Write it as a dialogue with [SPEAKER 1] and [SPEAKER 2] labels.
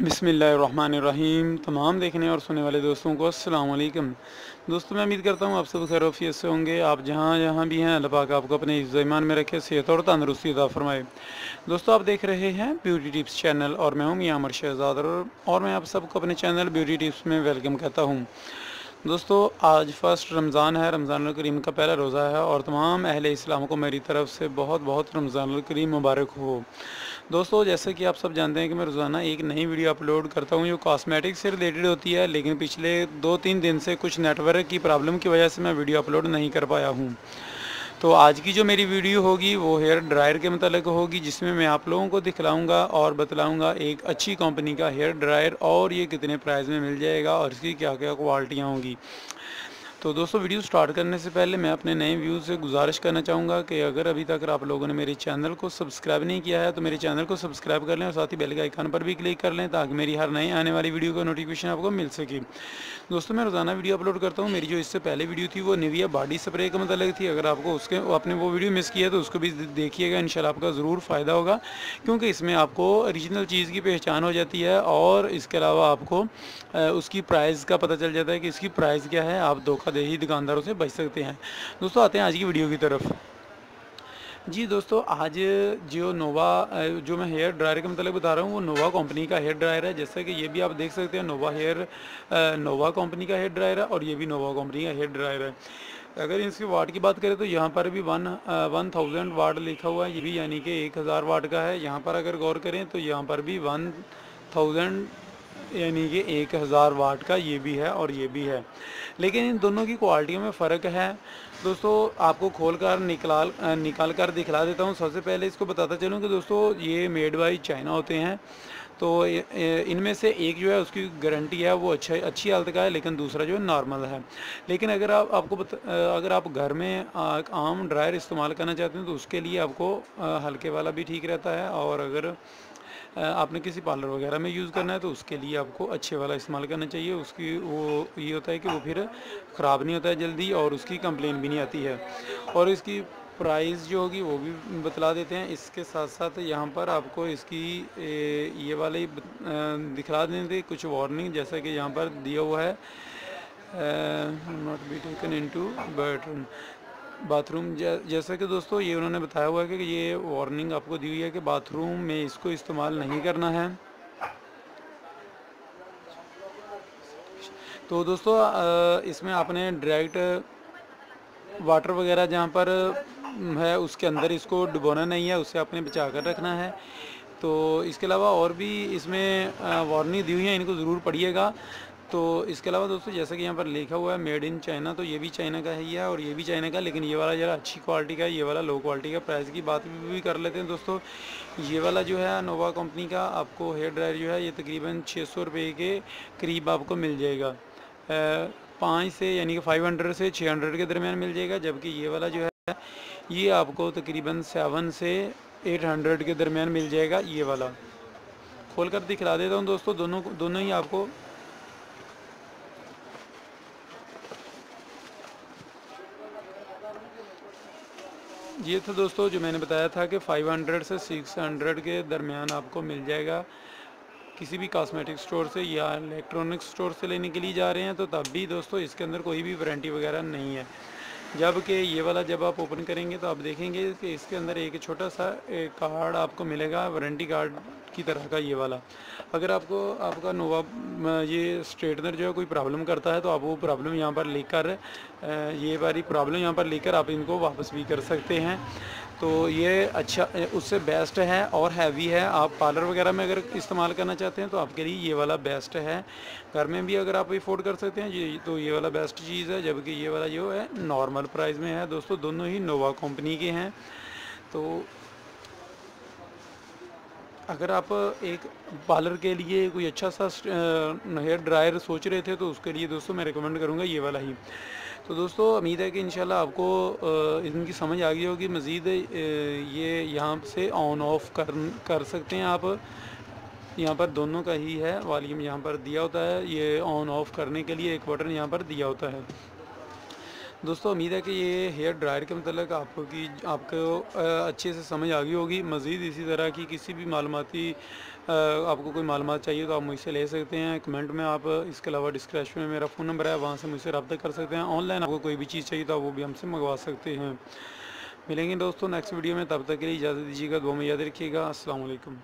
[SPEAKER 1] बिस्मिल्लाहिर्रहमानिर्रहीम। तमाम देखने और सुनने वाले दोस्तों को अस्सलाम वालेकुम। दोस्तों, मैं उम्मीद करता हूँ आप सब खैर आफियत से होंगे। आप जहाँ जहाँ भी हैं, अल्लाह पाक आपको अपने इज़्ज़त ईमान में रखे, सेहत और तंदरुस्ती अता फरमाए। दोस्तों, आप देख रहे हैं ब्यूटी टिप्स चैनल और मैं हूँ मियां अमर शहजाद और मैं आप सबको अपने चैनल ब्यूटी टिप्स में वेलकम कहता हूँ। दोस्तों, आज फ़र्स्ट रमज़ान है, रमज़ानुल करीम का पहला रोज़ा है और तमाम अहले इस्लाम को मेरी तरफ़ से बहुत बहुत रमज़ानुल करीम मुबारक हो। दोस्तों, जैसे कि आप सब जानते हैं कि मैं रोज़ाना एक नई वीडियो अपलोड करता हूँ जो कॉस्मेटिक्स से रिलेटेड होती है, लेकिन पिछले 2-3 दिन से कुछ नेटवर्क की प्रॉब्लम की वजह से मैं वीडियो अपलोड नहीं कर पाया हूँ। तो आज की जो मेरी वीडियो होगी वो हेयर ड्रायर के मतलब होगी, जिसमें मैं आप लोगों को दिखलाऊंगा और बतलाऊंगा एक अच्छी कंपनी का हेयर ड्रायर और ये कितने प्राइस में मिल जाएगा और इसकी क्या क्या क्वालिटियाँ होंगी। तो दोस्तों, वीडियो स्टार्ट करने से पहले मैं अपने नए व्यूज़ से गुजारिश करना चाहूँगा कि अगर अभी तक आप लोगों ने मेरे चैनल को सब्सक्राइब नहीं किया है तो मेरे चैनल को सब्सक्राइब कर लें और साथ ही बेल के आइकन पर भी क्लिक कर लें ताकि मेरी हर नई आने वाली वीडियो का नोटिफिकेशन आपको मिल सके। दोस्तों, मैं रोज़ाना वीडियो अपलोड करता हूँ। मेरी जो इससे पहले वीडियो थी वो निविया बॉडी स्प्रे का मतलब थी। अगर आपको उसके आपने वो वीडियो मिस किया है तो उसको भी देखिएगा, इंशाल्लाह आपका ज़रूर फ़ायदा होगा, क्योंकि इसमें आपको ओरिजिनल चीज़ की पहचान हो जाती है और इसके अलावा आपको उसकी प्राइस का पता चल जाता है कि इसकी प्राइस क्या है। आप धोखाधड़ी दुकानदारों से बच सकते हैं। दोस्तों, आते हैं आज की वीडियो की तरफ। जी दोस्तों, आज जो नोवा जो मैं हेयर ड्रायर के मतलब बता रहा हूँ वो नोवा कंपनी का हेयर ड्रायर है। जैसे कि ये भी आप देख सकते हैं, नोवा कंपनी का हेयर ड्रायर है और ये भी नोवा कंपनी का हेयर ड्रायर है। अगर इसकी वाट की बात करें तो यहाँ पर भी 1000 वाट लिखा हुआ है, ये भी यानी कि 1000 वाट का है। यहाँ पर अगर गौर करें तो यहाँ पर भी 1000 यानी कि 1000 वाट का ये भी है और ये भी है, लेकिन इन दोनों की क्वालिटी में फ़र्क है। दोस्तों, आपको खोल कर निकाल कर दिखला देता हूँ। सबसे पहले इसको बताता चलूँ कि दोस्तों ये मेड बाई चाइना होते हैं। तो इनमें से एक जो है उसकी गारंटी है वो अच्छी हालत का है, लेकिन दूसरा जो है नॉर्मल है। लेकिन अगर अगर आप घर में आम ड्रायर इस्तेमाल करना चाहते हैं तो उसके लिए आपको हल्के वाला भी ठीक रहता है, और अगर आपने किसी पार्लर वगैरह में यूज़ करना है तो उसके लिए आपको अच्छे वाला इस्तेमाल करना चाहिए। उसकी वो ये होता है कि वो फिर ख़राब नहीं होता है जल्दी और उसकी कंप्लेन भी नहीं आती है। और इसकी प्राइस जो होगी वो भी बतला देते हैं। इसके साथ साथ यहाँ पर आपको इसकी ये वाले दिखला देंगे कुछ वार्निंग, जैसा कि यहाँ पर दिया हुआ है not be taken into bathroom. जैसा कि दोस्तों ये उन्होंने बताया हुआ है कि ये वार्निंग आपको दी हुई है कि बाथरूम में इसको इस्तेमाल नहीं करना है। तो दोस्तों, इसमें आपने डायरेक्ट वाटर वगैरह जहाँ पर है उसके अंदर इसको डुबोना नहीं है, उससे आपने बचा कर रखना है। तो इसके अलावा और भी इसमें वार्निंग दी हुई है, इनको ज़रूर पढ़िएगा। तो इसके अलावा दोस्तों, जैसा कि यहाँ पर लिखा हुआ है मेड इन चाइना, तो ये भी चाइना का ही है और ये भी चाइना का, लेकिन ये वाला ज़रा अच्छी क्वालिटी का है, ये वाला लो क्वालिटी का। प्राइस की बात भी कर लेते हैं दोस्तों। ये वाला जो है नोवा कंपनी का आपको हेयर ड्रायर जो है ये तकरीबन 600 रुपये के करीब आपको मिल जाएगा। 5 से यानी कि 500 से 600 के दरमियान मिल जाएगा, जबकि ये वाला जो है ये आपको तकरीबन 7 से 800 के दरमियान मिल जाएगा। ये वाला खोल कर दिखला देता हूँ दोस्तों, दोनों ही आपको। ये था दोस्तों जो मैंने बताया था कि 500 से 600 के दरमियान आपको मिल जाएगा। किसी भी कॉस्मेटिक स्टोर से या इलेक्ट्रॉनिक स्टोर से लेने के लिए जा रहे हैं तो तब भी दोस्तों इसके अंदर कोई भी वारंटी वगैरह नहीं है। जबकि ये वाला जब आप ओपन करेंगे तो आप देखेंगे कि इसके अंदर एक छोटा सा एक कार्ड आपको मिलेगा, वारंटी कार्ड की तरह का ये वाला। अगर आपको आपका नोवा ये स्ट्रेटनर जो है कोई प्रॉब्लम करता है तो आप वो प्रॉब्लम यहाँ पर लेकर ये वाली प्रॉब्लम यहाँ पर लेकर आप इनको वापस भी कर सकते हैं। तो ये अच्छा उससे बेस्ट है और हैवी है। आप पार्लर वगैरह में अगर इस्तेमाल करना चाहते हैं तो आपके लिए ये वाला बेस्ट है। घर में भी अगर आप अफोर्ड कर सकते हैं ये तो ये वाला बेस्ट चीज़ है, जबकि ये वाला जो है नॉर्मल प्राइस में है। दोस्तों, दोनों ही नोवा कंपनी के हैं। तो अगर आप एक पार्लर के लिए कोई अच्छा सा हेयर ड्रायर सोच रहे थे तो उसके लिए दोस्तों मैं रिकमेंड करूँगा ये वाला ही। तो दोस्तों, उम्मीद है कि इंशाल्लाह आपको इनकी समझ आ गई होगी। मज़ीद ये यहाँ से ऑन ऑफ कर सकते हैं आप। यहाँ पर दोनों का ही है, वॉल्यूम यहाँ पर दिया होता है। ये ऑन ऑफ करने के लिए एक बटन यहाँ पर दिया होता है। दोस्तों उम्मीद है कि ये हेयर ड्रायर के मतलब आपको अच्छे से समझ आ गई होगी। मज़ीद इसी तरह की किसी भी मालूमाती आपको कोई मालूमात चाहिए तो आप मुझसे ले सकते हैं कमेंट में। आप इसके अलावा डिस्क्रिप्शन में मेरा फ़ोन नंबर है, वहाँ से मुझसे रब्ता कर सकते हैं। ऑनलाइन आपको कोई भी चीज़ चाहिए तो आप वो भी हमसे मंगवा सकते हैं। मिलेंगे दोस्तों नेक्स्ट वीडियो में, तब तक के लिए इजाज़त दीजिएगा। दुआ में याद रखिएगा। अस्सलाम वालेकुम।